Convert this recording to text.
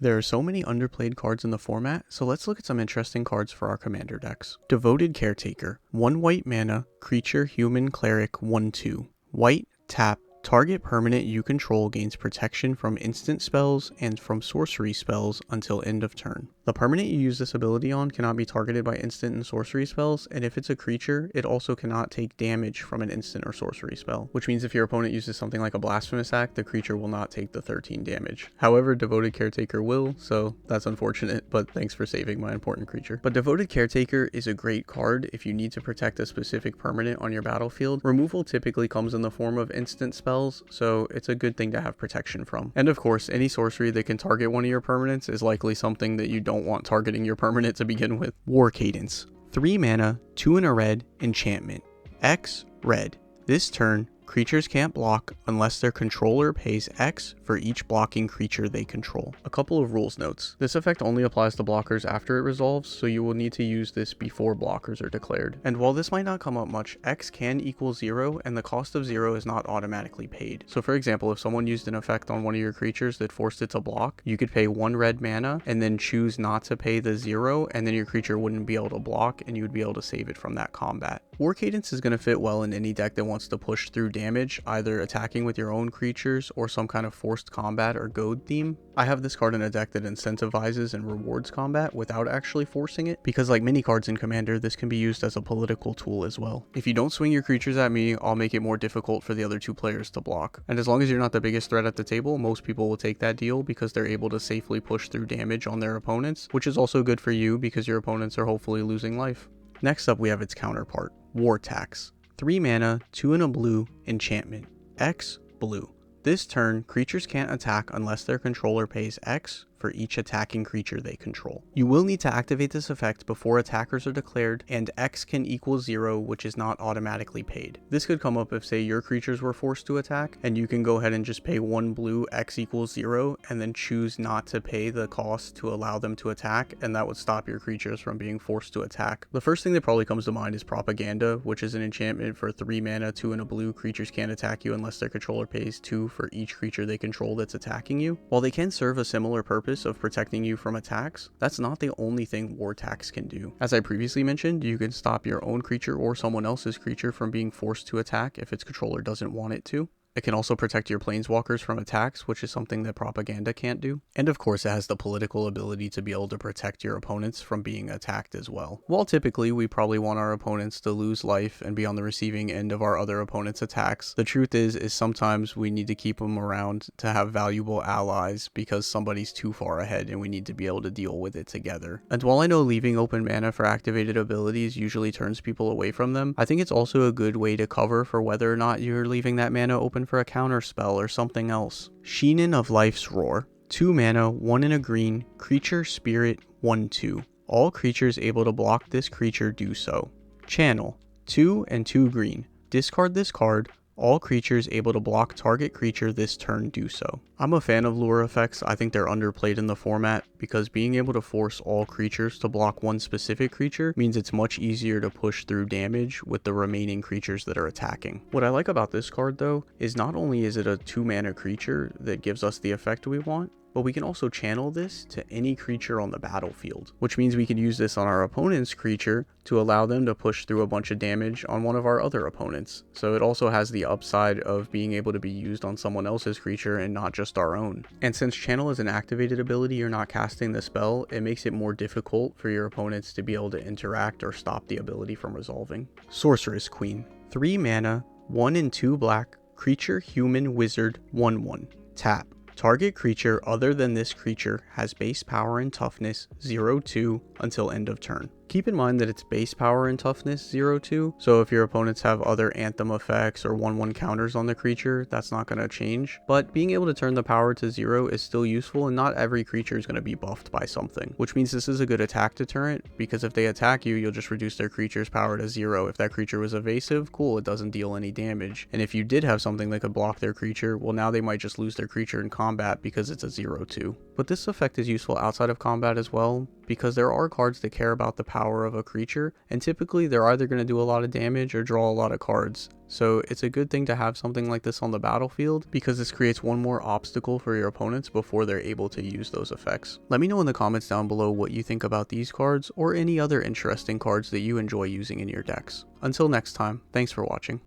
There are so many underplayed cards in the format, so let's look at some interesting cards for our commander decks. Devoted Caretaker, 1 white mana, creature, human, cleric, 1/2. White, tap, target permanent you control gains protection from instant spells and from sorcery spells until end of turn. The permanent you use this ability on cannot be targeted by instant and sorcery spells, and if it's a creature, it also cannot take damage from an instant or sorcery spell, which means if your opponent uses something like a Blasphemous Act, the creature will not take the 13 damage. However, Devoted Caretaker will, so that's unfortunate, but thanks for saving my important creature. But Devoted Caretaker is a great card if you need to protect a specific permanent on your battlefield. Removal typically comes in the form of instant spells, so it's a good thing to have protection from. And of course, any sorcery that can target one of your permanents is likely something that you don't want targeting your permanent to begin with. War Cadence, 3 mana, 2 and a red, enchantment. X, red. This turn, creatures can't block unless their controller pays X for each blocking creature they control. A couple of rules notes. This effect only applies to blockers after it resolves, so you will need to use this before blockers are declared. And while this might not come up much, X can equal 0, and the cost of 0 is not automatically paid. So for example, if someone used an effect on one of your creatures that forced it to block, you could pay 1 red mana and then choose not to pay the 0, and then your creature wouldn't be able to block and you would be able to save it from that combat. War Cadence is going to fit well in any deck that wants to push through damage, either attacking with your own creatures or some kind of forced combat or goad theme. I have this card in a deck that incentivizes and rewards combat without actually forcing it, because like many cards in Commander, this can be used as a political tool as well. If you don't swing your creatures at me, I'll make it more difficult for the other 2 players to block. And as long as you're not the biggest threat at the table, most people will take that deal because they're able to safely push through damage on their opponents, which is also good for you because your opponents are hopefully losing life. Next up, we have its counterpart, War Tax. 3 mana, 2 and a blue, enchantment. X, blue. This turn, creatures can't attack unless their controller pays X for each attacking creature they control. You will need to activate this effect before attackers are declared, and X can equal 0, which is not automatically paid. This could come up if, say, your creatures were forced to attack, and you can go ahead and just pay 1 blue, X equals 0, and then choose not to pay the cost to allow them to attack, and that would stop your creatures from being forced to attack. The first thing that probably comes to mind is Propaganda, which is an enchantment for 3 mana, 2 and a blue. Creatures can't attack you unless their controller pays 2 for each creature they control that's attacking you. While they can serve a similar purpose of protecting you from attacks, that's not the only thing War Tax can do. As I previously mentioned, you can stop your own creature or someone else's creature from being forced to attack if its controller doesn't want it to. It can also protect your planeswalkers from attacks, which is something that Propaganda can't do. And of course, it has the political ability to be able to protect your opponents from being attacked as well. While typically we probably want our opponents to lose life and be on the receiving end of our other opponents' attacks, the truth is sometimes we need to keep them around to have valuable allies because somebody's too far ahead and we need to be able to deal with it together. And while I know leaving open mana for activated abilities usually turns people away from them, I think it's also a good way to cover for whether or not you're leaving that mana open for a counter spell or something else. Shinen of Life's Roar. 2 mana, 1 and a green, creature, spirit, 1/2. All creatures able to block this creature do so. Channel. 2 and 2 green. Discard this card. All creatures able to block target creature this turn do so. I'm a fan of lure effects. I think they're underplayed in the format because being able to force all creatures to block one specific creature means it's much easier to push through damage with the remaining creatures that are attacking. What I like about this card though is not only is it a 2 mana creature that gives us the effect we want, but we can also channel this to any creature on the battlefield, which means we can use this on our opponent's creature to allow them to push through a bunch of damage on one of our other opponents. So it also has the upside of being able to be used on someone else's creature and not just our own. And since channel is an activated ability, you're not casting the spell, it makes it more difficult for your opponents to be able to interact or stop the ability from resolving. Sorceress Queen. 3 mana, 1 and 2 black, creature, human, wizard, 1/1. Tap. Target creature other than this creature has base power and toughness 0/2 until end of turn. Keep in mind that it's base power and toughness 0/2, so if your opponents have other anthem effects or 1/1 counters on the creature, that's not going to change. But being able to turn the power to 0 is still useful, and not every creature is going to be buffed by something, which means this is a good attack deterrent, because if they attack you, you'll just reduce their creature's power to 0. If that creature was evasive, cool, it doesn't deal any damage. And if you did have something that could block their creature, well, now they might just lose their creature in combat because it's a 0/2. But this effect is useful outside of combat as well, because there are cards that care about the power of a creature, and typically they're either going to do a lot of damage or draw a lot of cards. So it's a good thing to have something like this on the battlefield, because this creates one more obstacle for your opponents before they're able to use those effects. Let me know in the comments down below what you think about these cards or any other interesting cards that you enjoy using in your decks. Until next time, thanks for watching.